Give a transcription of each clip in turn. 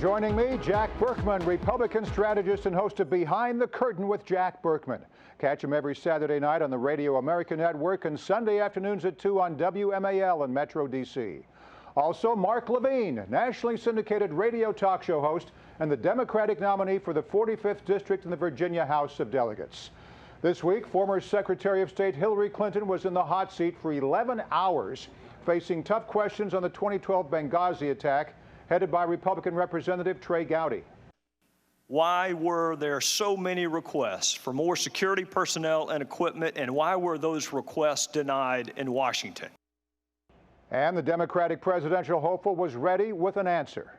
Joining me, Jack Burkman, Republican strategist and host of Behind the Curtain with Jack Burkman. Catch him every Saturday night on the Radio America Network and Sunday afternoons at 2 on WMAL in Metro D.C. Also, Mark Levine, nationally syndicated radio talk show host and the Democratic nominee for the 45th District in the Virginia House of Delegates. This week, former Secretary of State Hillary Clinton was in the hot seat for 11 hours, facing tough questions on the 2012 Benghazi attack, headed by Republican Representative Trey Gowdy. Why were there so many requests for more security personnel and equipment, and why were those requests denied in Washington? And the Democratic presidential hopeful was ready with an answer.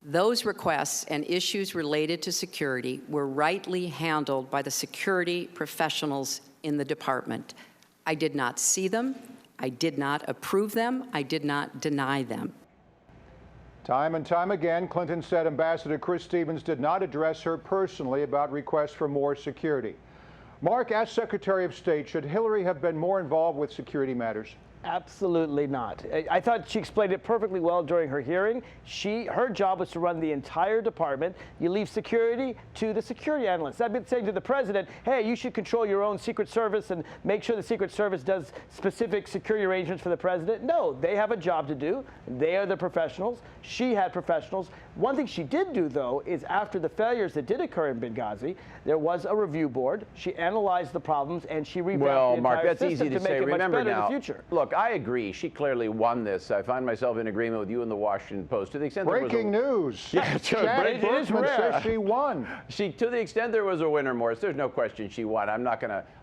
Those requests and issues related to security were rightly handled by the security professionals in the department. I did not see them. I did not approve them. I did not deny them. Time and time again, Clinton said Ambassador Chris Stevens did not address her personally about requests for more security. Mark, as Secretary of State, should Hillary have been more involved with security matters? Absolutely not. I thought she explained it perfectly well during her hearing. Her job was to run the entire department. You leave security to the security analysts. I've been saying to the president, hey, you should control your own Secret Service and make sure the Secret Service does specific security arrangements for the president. No, they have a job to do. They are the professionals. She had professionals. One thing she did do, though, is after the failures that did occur in Benghazi, there was a review board. She analyzed the problems and she revamped the entire Mark, that's system easy to make say. it much Remember better now, in the future. Look, I agree. She clearly won this. I find myself in agreement with you in the Washington Post. To the extent Breaking news. Yeah, Jack Burkman says she won. To the extent there was a winner, Morris, there's no question she won.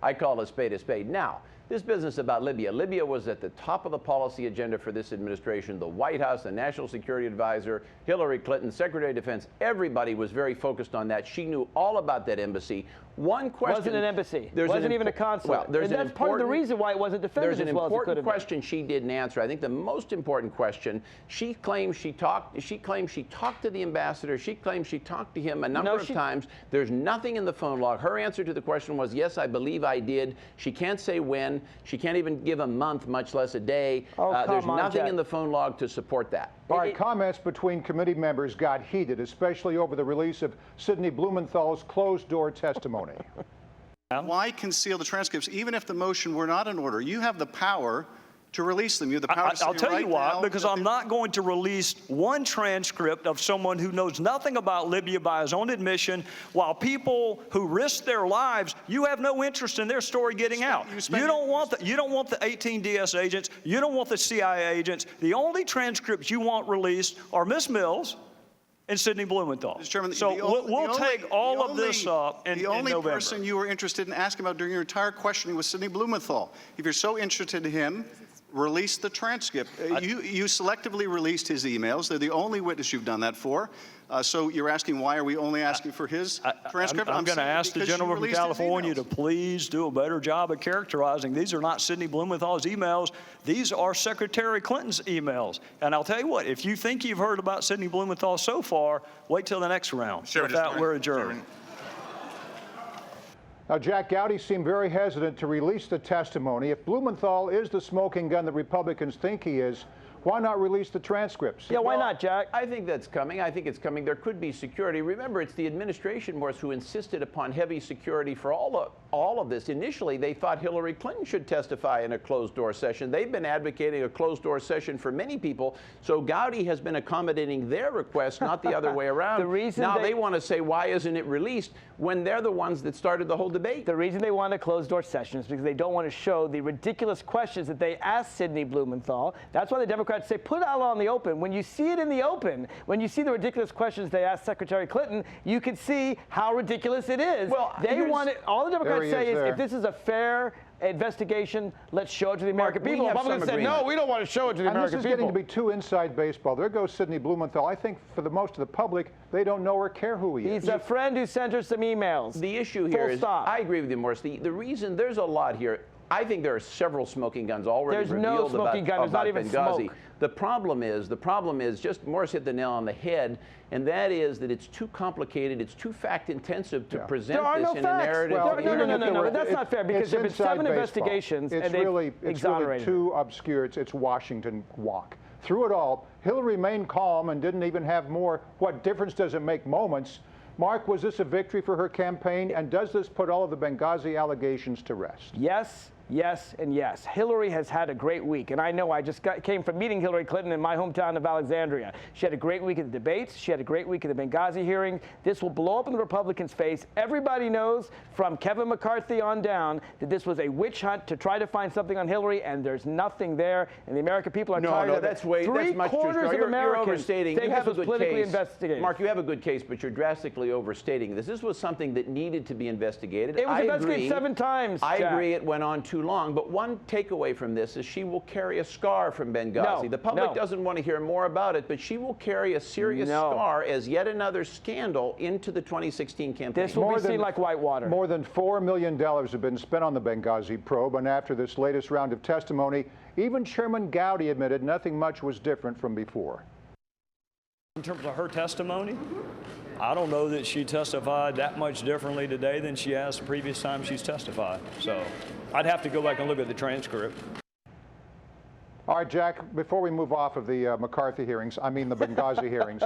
I call a spade a spade. Now, this business about Libya. Libya was at the top of the policy agenda for this administration. The White House, the National Security Advisor, Hillary Clinton, Secretary of Defense, everybody was very focused on that. She knew all about that embassy. One question. Wasn't an embassy. Wasn't even a consulate. Well, and that's part of the reason why it wasn't defended as well as it could have been. There's an important question she didn't answer. I think the most important question, she claims she talked to the ambassador. She claims she talked to him a number of times. There's nothing in the phone log. Her answer to the question was, yes, I believe I did. She can't say when. She can't even give a month, much less a day. There's nothing in the phone log to support that. All right, comments between committee members got heated, especially over the release of Sidney Blumenthal's closed-door testimony. Why conceal the transcripts, even if the motion were not in order? You have the power to release them. You have the power to say I'll tell right you why, now because I'm not going to release one transcript of someone who knows nothing about Libya by his own admission, while people who risk their lives, you have no interest in their story getting out. You don't want the 18 DS agents. You don't want the CIA agents. The only transcripts you want released are Miss Mills and Sidney Blumenthal. Chairman, so we'll take all of this up in November. The only person you were interested in asking about during your entire questioning was Sidney Blumenthal. If you're so interested in him, release the transcript. You selectively released his emails. They're the only witness you've done that for. So you're asking, why are we only asking for his transcript? I'm going to ask the gentleman from California to please do a better job of characterizing. These are not Sidney Blumenthal's emails. These are Secretary Clinton's emails. And I'll tell you what, if you think you've heard about Sidney Blumenthal so far, wait till the next round. With that, we're adjourned. Now, Jack Gowdy seemed very hesitant to release the testimony. If Blumenthal is the smoking gun that Republicans think he is, why not release the transcripts? Yeah, why not, Jack? I think that's coming. I think it's coming. There could be security. Remember, it's the administration, Morris, who insisted upon heavy security for all of this. Initially, they thought Hillary Clinton should testify in a closed-door session. They've been advocating a closed-door session for many people, so Gowdy has been accommodating their request, not the other way around. They want to say, why isn't it released, when they're the ones that started the whole debate? The reason they want a closed-door session is because they don't want to show the ridiculous questions that they asked Sidney Blumenthal. That's why the Democrats say, put it out on the open. When you see it in the open, when you see the ridiculous questions they asked Secretary Clinton, you can see how ridiculous it is. Well, they want it. All the Democrats say is, if this is a fair investigation, let's show it to the American people. Republicans said, no, we don't want to show it to the American people. This is getting to be too inside baseball. There goes Sidney Blumenthal. I think for the most of the public, they don't know or care who he is. He's a friend who sent her some emails. The issue here is, I agree with you, Morris. The reason, there's a lot here. I think there are several smoking guns already revealed about Benghazi. There's not even smoke. The problem is, just Morris hit the nail on the head, and that is that it's too complicated, it's too fact-intensive to present this in a narrative. Well, no, that's not fair, because there have been 7 investigations, and they've exonerated. It's really too obscure. It's Washington walk. Through it all, Hillary remained calm and didn't even have more "what difference does it make" moments. Mark, was this a victory for her campaign, and does this put all of the Benghazi allegations to rest? Yes. Yes, and yes. Hillary has had a great week, and I know I just came from meeting Hillary Clinton in my hometown of Alexandria. She had a great week at the debates. She had a great week at the Benghazi hearing. This will blow up in the Republicans' face. Everybody knows from Kevin McCarthy on down that this was a witch hunt to try to find something on Hillary, and there's nothing there, and the American people are tired of it. That's much too strong. You're overstating. think You have this was a good politically case. investigated. Mark, you have a good case, but you're drastically overstating this. This was something that needed to be investigated. It was investigated 7 times, I Jack. agree it went on too long, but one takeaway from this is she will carry a scar from Benghazi. The public doesn't want to hear more about it, but she will carry a serious scar as yet another scandal into the 2016 campaign. This will be seen like white water. More than $4 million have been spent on the Benghazi probe, and after this latest round of testimony, even Chairman Gowdy admitted nothing much was different from before. In terms of her testimony, I don't know that she testified that much differently today than she has the previous time she's testified. So I'd have to go back and look at the transcript. All right, Jack, before we move off of the McCarthy hearings, I mean the Benghazi hearings,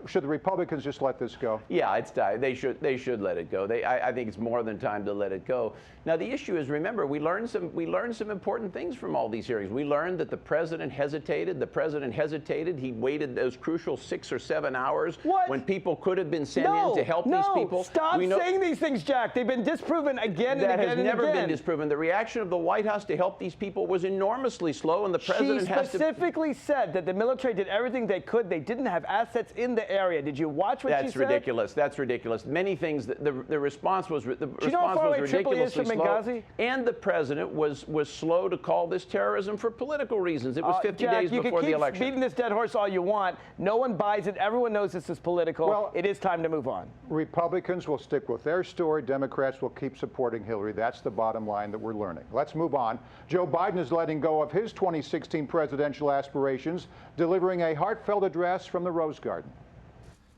should the Republicans just let this go? Yeah, it's time. They should let it go. I think it's more than time to let it go. Now the issue is, remember, we learned some important things from all these hearings. We learned that the president hesitated. He waited those crucial 6 or 7 hours when people could have been sent in to help these people. Stop saying these things, Jack. They've been disproven again and again and again. That has never been disproven. The reaction of the White House to help these people was enormously slow, and the president She specifically said that the military did everything they could. They didn't have assets in the area. Did you watch what she said? That's ridiculous. That's ridiculous. Many things. The response was ridiculously slow. Benghazi? And the president was slow to call this terrorism for political reasons. It was 50 days before the election. You can keep beating this dead horse all you want. No one buys it. Everyone knows this is political. Well, it is time to move on. Republicans will stick with their story. Democrats will keep supporting Hillary. That's the bottom line that we're learning. Let's move on. Joe Biden is letting go of his 2016 presidential aspirations, delivering a heartfelt address from the Rose Garden.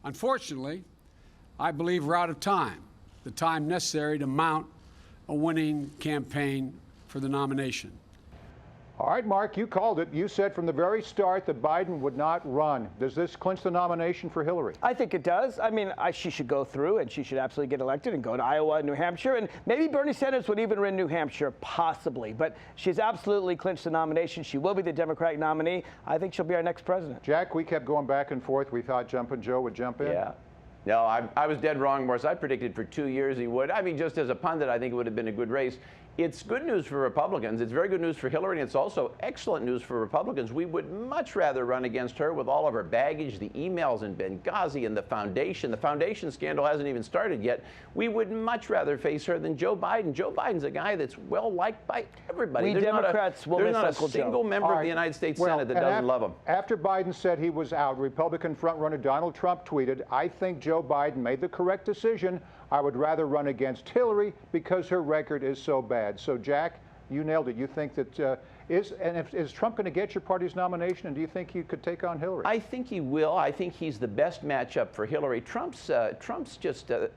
Unfortunately, I believe we're out of time, the time necessary to mount a winning campaign for the nomination. All right, Mark, you called it. You said from the very start that Biden would not run. Does this clinch the nomination for Hillary? I think it does. I mean, she should go through, and she should absolutely get elected and go to Iowa and New Hampshire. And maybe Bernie Sanders would even win New Hampshire, possibly. But she's absolutely clinched the nomination. She will be the Democratic nominee. I think she'll be our next president. Jack, we kept going back and forth. We thought Jumpin' Joe would jump in. Yeah. No, I was dead wrong, Morris. I predicted for 2 years he would. I mean, just as a pundit, I think it would have been a good race. It's good news for Republicans. It's very good news for Hillary, and it's also excellent news for Republicans. We would much rather run against her with all of her baggage, the emails in Benghazi and the foundation. The foundation scandal hasn't even started yet. We would much rather face her than Joe Biden. Joe Biden's a guy that's well-liked by everybody. There's Democrats will miss Uncle Joe. There's not a single member of the United States Senate that doesn't love him. After Biden said he was out, Republican frontrunner Donald Trump tweeted, "I think Joe Biden made the correct decision. I would rather run against Hillary because her record is so bad." So, Jack, you nailed it. You think that is Trump going to get your party's nomination, and do you think he could take on Hillary? I think he will. I think he's the best matchup for Hillary. Trump's just the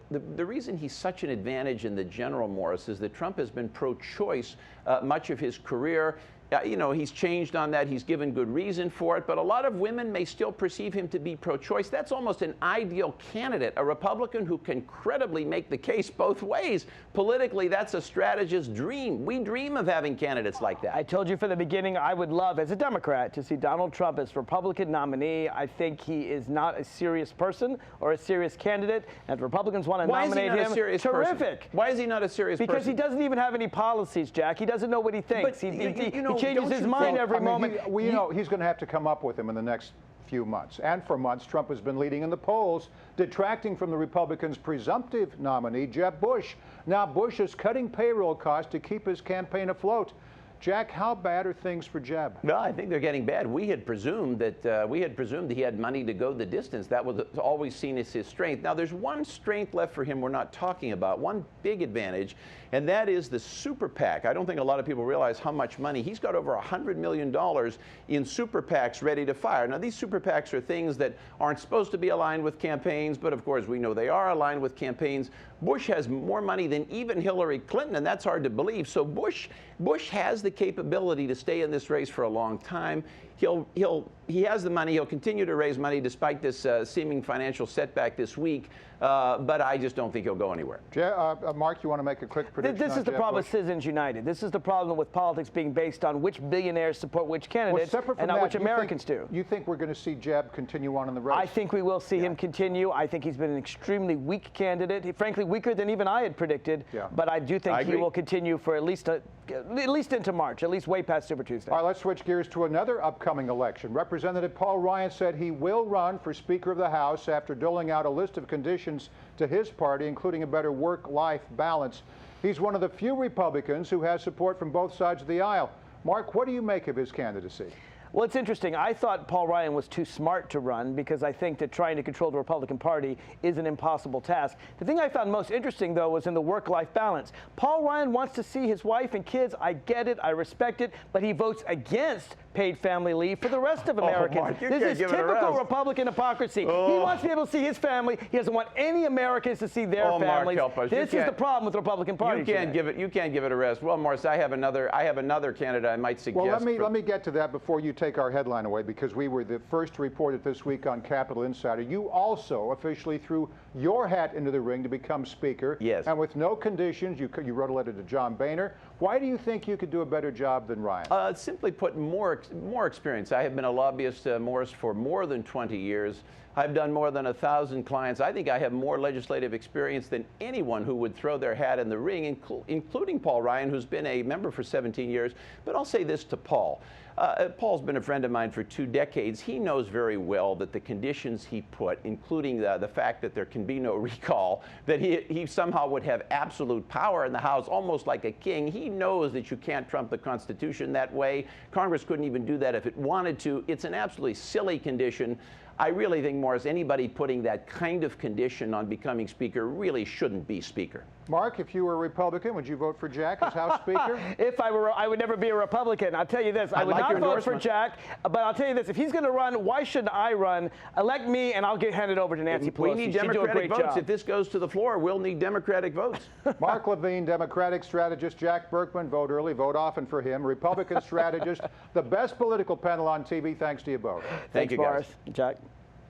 reason he's such an advantage in the general, Morris, is that Trump has been pro-choice much of his career. You know, he's changed on that. He's given good reason for it. But a lot of women may still perceive him to be pro-choice. That's almost an ideal candidate, a Republican who can credibly make the case both ways. Politically, that's a strategist's dream. We dream of having candidates like that. I told you from the beginning I would love, as a Democrat, to see Donald Trump as Republican nominee. I think he is not a serious person or a serious candidate. And if Republicans want to nominate him, terrific. Why is he not a serious person? Because he doesn't even have any policies, Jack. He doesn't know what he thinks. He changes his mind every moment. You know, he's going to have to come up with him in the next few months. And for months, Trump has been leading in the polls, detracting from the Republicans' presumptive nominee, Jeb Bush. Now Bush is cutting payroll costs to keep his campaign afloat. Jack, how bad are things for Jeb? Well, I think they're getting bad. We had presumed that he had money to go the distance. That was always seen as his strength. Now, there's one strength left for him we're not talking about, one big advantage, and that is the super PAC. I don't think a lot of people realize how much money. He's got over $100 million in super PACs ready to fire. Now, these super PACs are things that aren't supposed to be aligned with campaigns, but of course we know they are aligned with campaigns. Bush has more money than even Hillary Clinton, and that's hard to believe. So Bush has the capability to stay in this race for a long time. He'll he has the money. He'll continue to raise money despite this seeming financial setback this week. But I just don't think he'll go anywhere. Mark, you want to make a quick prediction? This is the problem with Citizens United. This is the problem with politics being based on which billionaires support which candidates and not which Americans do. You think we're going to see Jeb continue on in the race? I think we will see him continue. I think he's been an extremely weak candidate, frankly weaker than even I had predicted. But I do think he will continue for at least into March, at least way past Super Tuesday. All right, let's switch gears to another upcoming election. Representative Paul Ryan said he will run for Speaker of the House after doling out a list of conditions to his party, including a better work-life balance. He's one of the few Republicans who has support from both sides of the aisle. Mark, what do you make of his candidacy? Well, it's interesting. I thought Paul Ryan was too smart to run because I think that trying to control the Republican Party is an impossible task. The thing I found most interesting, though, was in the work-life balance. Paul Ryan wants to see his wife and kids. I get it. I respect it. But he votes against paid family leave for the rest of Americans. Mark, this is typical Republican hypocrisy. He wants to be able to see his family. He doesn't want any Americans to see their families. Mark, help us. This is the problem with the Republican Party. You can't give it a rest. Well, Morris, I have another candidate I might suggest. Well, let me get to that before you take our headline away, because we were the first to report it this week on Capitol Insider. You also officially threw your hat into the ring to become Speaker. Yes. And with no conditions, you wrote a letter to John Boehner. Why do you think you could do a better job than Ryan? Simply put, more experience. I have been a lobbyist, Morris, for more than 20 years. I've done more than 1,000 clients. I think I have more legislative experience than anyone who would throw their hat in the ring, including Paul Ryan, who's been a member for 17 years. But I'll say this to Paul. Paul's been a friend of mine for 2 decades. He knows very well that the conditions he put, including the fact that there can be no recall, that he somehow would have absolute power in the House, almost like a king. He knows that you can't trump the Constitution that way. Congress couldn't even do that if it wanted to. It's an absolutely silly condition. I really think, Morris, anybody putting that kind of condition on becoming Speaker really shouldn't be Speaker. Mark, if you were a Republican, would you vote for Jack as House Speaker? If I were, I would never be a Republican. I'll tell you this, I would not vote for Jack, but I'll tell you this, if he's going to run, why shouldn't I run? Elect me, and I'll get handed over to Nancy Pelosi. We need Democratic votes. If this goes to the floor, we'll need Democratic votes. Mark Levine, Democratic strategist. Jack Burkman, vote early, vote often for him. Republican strategist, the best political panel on TV. Thanks to you both. Thank you, guys. Boris. Jack.